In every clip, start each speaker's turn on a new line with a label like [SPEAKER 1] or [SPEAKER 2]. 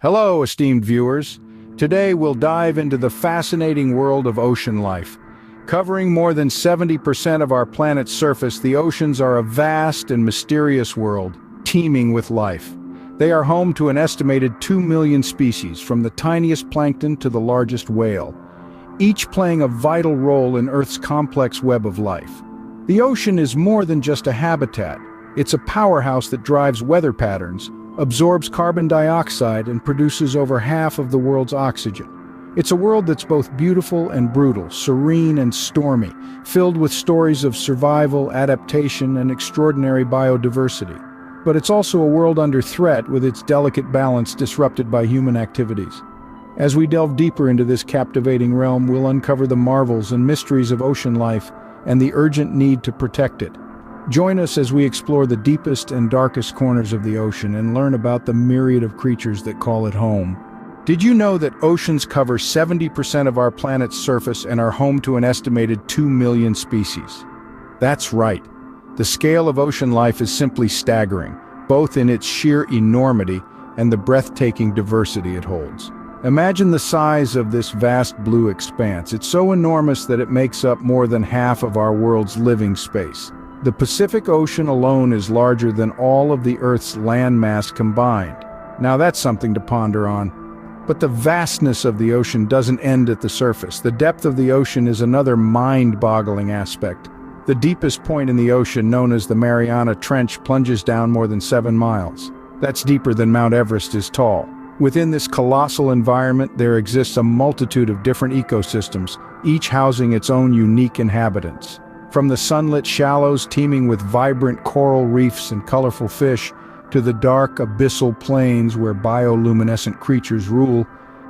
[SPEAKER 1] Hello, esteemed viewers. Today we'll dive into the fascinating world of ocean life. Covering more than 70% of our planet's surface, the oceans are a vast and mysterious world, teeming with life. They are home to an estimated 2 million species, from the tiniest plankton to the largest whale, each playing a vital role in Earth's complex web of life. The ocean is more than just a habitat. It's a powerhouse that drives weather patterns, absorbs carbon dioxide, and produces over half of the world's oxygen. It's a world that's both beautiful and brutal, serene and stormy, filled with stories of survival, adaptation, and extraordinary biodiversity. But it's also a world under threat, with its delicate balance disrupted by human activities. As we delve deeper into this captivating realm, we'll uncover the marvels and mysteries of ocean life and the urgent need to protect it. Join us as we explore the deepest and darkest corners of the ocean and learn about the myriad of creatures that call it home. Did you know that oceans cover 70% of our planet's surface and are home to an estimated 2 million species? That's right. The scale of ocean life is simply staggering, both in its sheer enormity and the breathtaking diversity it holds. Imagine the size of this vast blue expanse. It's so enormous that it makes up more than half of our world's living space. The Pacific Ocean alone is larger than all of the Earth's landmass combined. Now that's something to ponder on. But the vastness of the ocean doesn't end at the surface. The depth of the ocean is another mind-boggling aspect. The deepest point in the ocean, known as the Mariana Trench, plunges down more than 7 miles. That's deeper than Mount Everest is tall. Within this colossal environment, there exists a multitude of different ecosystems, each housing its own unique inhabitants. From the sunlit shallows teeming with vibrant coral reefs and colorful fish, to the dark abyssal plains where bioluminescent creatures rule,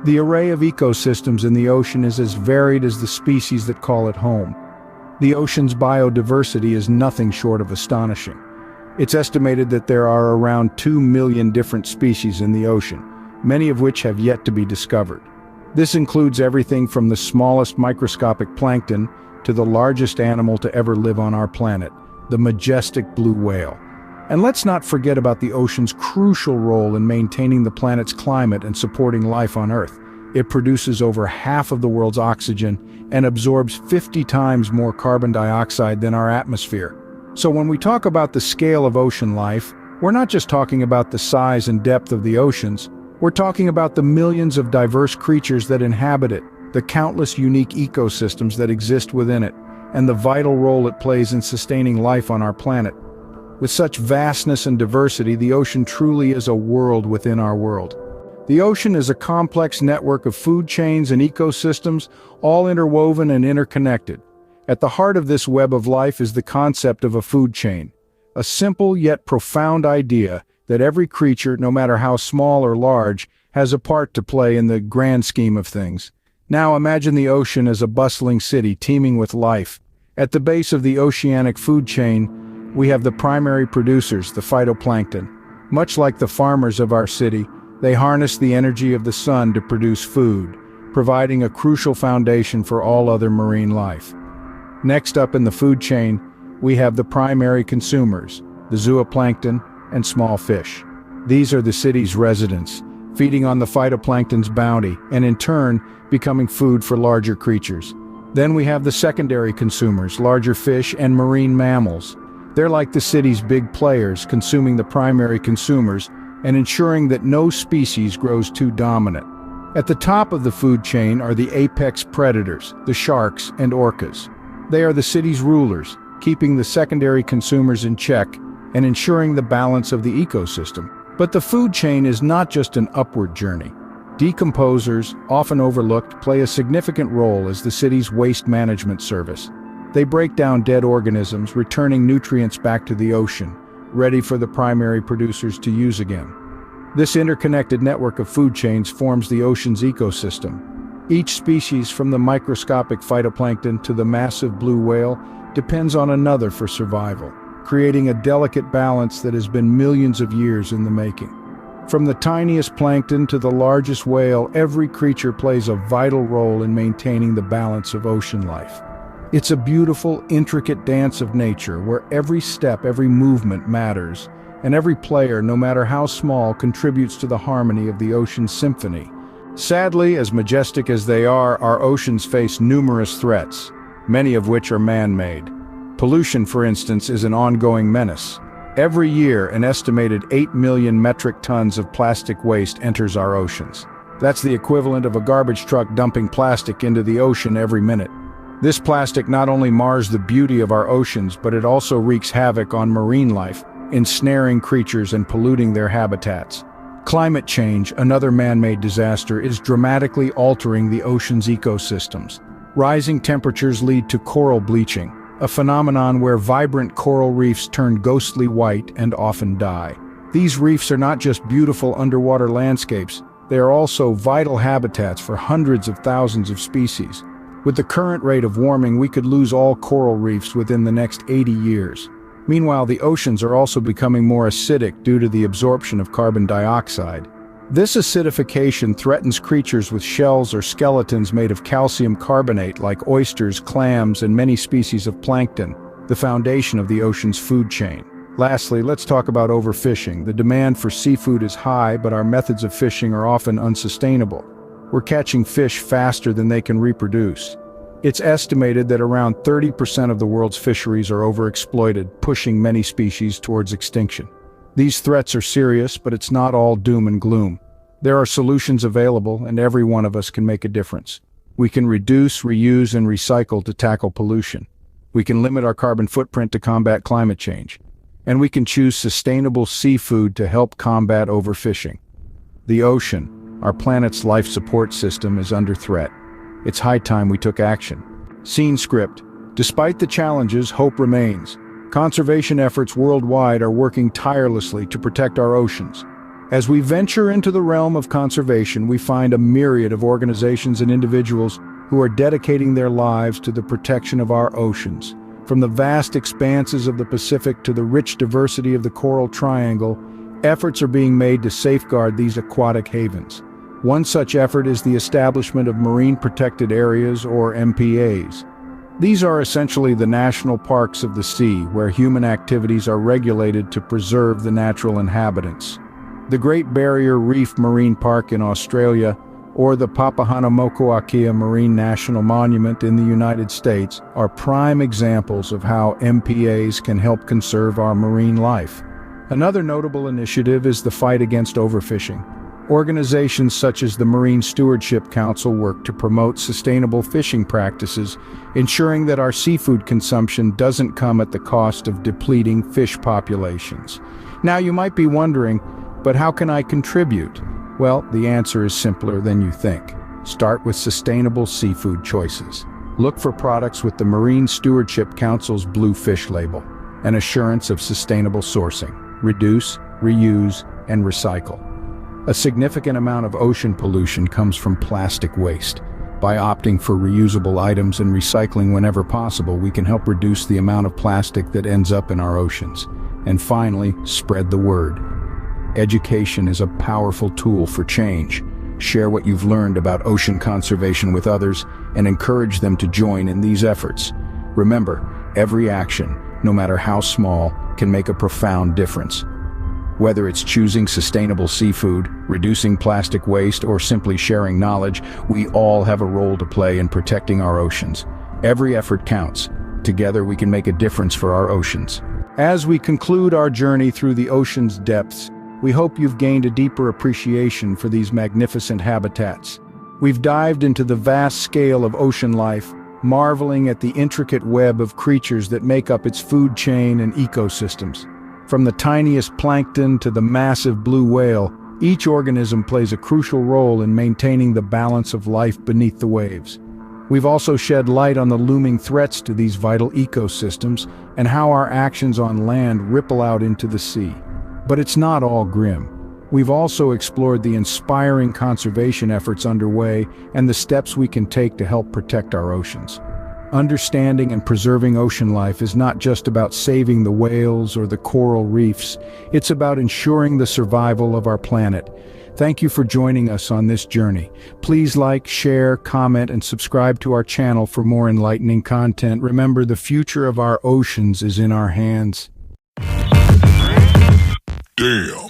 [SPEAKER 1] the array of ecosystems in the ocean is as varied as the species that call it home. The ocean's biodiversity is nothing short of astonishing. It's estimated that there are around 2 million different species in the ocean, many of which have yet to be discovered. This includes everything from the smallest microscopic plankton to the largest animal to ever live on our planet, the majestic blue whale. And let's not forget about the ocean's crucial role in maintaining the planet's climate and supporting life on Earth. It produces over half of the world's oxygen and absorbs 50 times more carbon dioxide than our atmosphere. So when we talk about the scale of ocean life, we're not just talking about the size and depth of the oceans, we're talking about the millions of diverse creatures that inhabit it, the countless unique ecosystems that exist within it, and the vital role it plays in sustaining life on our planet. With such vastness and diversity, the ocean truly is a world within our world. The ocean is a complex network of food chains and ecosystems, all interwoven and interconnected. At the heart of this web of life is the concept of a food chain, a simple yet profound idea that every creature, no matter how small or large, has a part to play in the grand scheme of things. Now imagine the ocean as a bustling city teeming with life. At the base of the oceanic food chain, we have the primary producers, the phytoplankton. Much like the farmers of our city, they harness the energy of the sun to produce food, providing a crucial foundation for all other marine life. Next up in the food chain, we have the primary consumers, the zooplankton and small fish. These are the city's residents, feeding on the phytoplankton's bounty, and in turn, becoming food for larger creatures. Then we have the secondary consumers, larger fish and marine mammals. They're like the city's big players, consuming the primary consumers and ensuring that no species grows too dominant. At the top of the food chain are the apex predators, the sharks and orcas. They are the city's rulers, keeping the secondary consumers in check and ensuring the balance of the ecosystem. But the food chain is not just an upward journey. Decomposers, often overlooked, play a significant role as the city's waste management service. They break down dead organisms, returning nutrients back to the ocean, ready for the primary producers to use again. This interconnected network of food chains forms the ocean's ecosystem. Each species, from the microscopic phytoplankton to the massive blue whale, depends on another for survival, creating a delicate balance that has been millions of years in the making. From the tiniest plankton to the largest whale, every creature plays a vital role in maintaining the balance of ocean life. It's a beautiful, intricate dance of nature where every step, every movement matters, and every player, no matter how small, contributes to the harmony of the ocean's symphony. Sadly, as majestic as they are, our oceans face numerous threats, many of which are man-made. Pollution, for instance, is an ongoing menace. Every year, an estimated 8 million metric tons of plastic waste enters our oceans. That's the equivalent of a garbage truck dumping plastic into the ocean every minute. This plastic not only mars the beauty of our oceans, but it also wreaks havoc on marine life, ensnaring creatures and polluting their habitats. Climate change, another man-made disaster, is dramatically altering the ocean's ecosystems. Rising temperatures lead to coral bleaching, a phenomenon where vibrant coral reefs turn ghostly white and often die. These reefs are not just beautiful underwater landscapes, they are also vital habitats for hundreds of thousands of species. With the current rate of warming, we could lose all coral reefs within the next 80 years. Meanwhile, the oceans are also becoming more acidic due to the absorption of carbon dioxide. This acidification threatens creatures with shells or skeletons made of calcium carbonate like oysters, clams, and many species of plankton, the foundation of the ocean's food chain. Lastly, let's talk about overfishing. The demand for seafood is high, but our methods of fishing are often unsustainable. We're catching fish faster than they can reproduce. It's estimated that around 30% of the world's fisheries are overexploited, pushing many species towards extinction. These threats are serious, but it's not all doom and gloom. There are solutions available, and every one of us can make a difference. We can reduce, reuse, and recycle to tackle pollution. We can limit our carbon footprint to combat climate change. And we can choose sustainable seafood to help combat overfishing. The ocean, our planet's life support system, is under threat. It's high time we took action. Scene script. Despite the challenges, hope remains. Conservation efforts worldwide are working tirelessly to protect our oceans. As we venture into the realm of conservation, we find a myriad of organizations and individuals who are dedicating their lives to the protection of our oceans. From the vast expanses of the Pacific to the rich diversity of the Coral Triangle, efforts are being made to safeguard these aquatic havens. One such effort is the establishment of Marine Protected Areas, or MPAs. These are essentially the national parks of the sea, where human activities are regulated to preserve the natural inhabitants. The Great Barrier Reef Marine Park in Australia, or the Papahanaumokuakea Marine National Monument in the United States, are prime examples of how MPAs can help conserve our marine life. Another notable initiative is the fight against overfishing. Organizations such as the Marine Stewardship Council work to promote sustainable fishing practices, ensuring that our seafood consumption doesn't come at the cost of depleting fish populations. Now you might be wondering, but how can I contribute? Well, the answer is simpler than you think. Start with sustainable seafood choices. Look for products with the Marine Stewardship Council's Blue Fish label, an assurance of sustainable sourcing. Reduce, reuse, and recycle. A significant amount of ocean pollution comes from plastic waste. By opting for reusable items and recycling whenever possible, we can help reduce the amount of plastic that ends up in our oceans. And finally, spread the word. Education is a powerful tool for change. Share what you've learned about ocean conservation with others and encourage them to join in these efforts. Remember, every action, no matter how small, can make a profound difference. Whether it's choosing sustainable seafood, reducing plastic waste, or simply sharing knowledge, we all have a role to play in protecting our oceans. Every effort counts. Together we can make a difference for our oceans. As we conclude our journey through the ocean's depths, we hope you've gained a deeper appreciation for these magnificent habitats. We've dived into the vast scale of ocean life, marveling at the intricate web of creatures that make up its food chain and ecosystems. From the tiniest plankton to the massive blue whale, each organism plays a crucial role in maintaining the balance of life beneath the waves. We've also shed light on the looming threats to these vital ecosystems and how our actions on land ripple out into the sea. But it's not all grim. We've also explored the inspiring conservation efforts underway and the steps we can take to help protect our oceans. Understanding and preserving ocean life is not just about saving the whales or the coral reefs, it's about ensuring the survival of our planet. Thank you for joining us on this journey. Please like, share, comment, and subscribe to our channel for more enlightening content. Remember, the future of our oceans is in our hands.
[SPEAKER 2] Damn.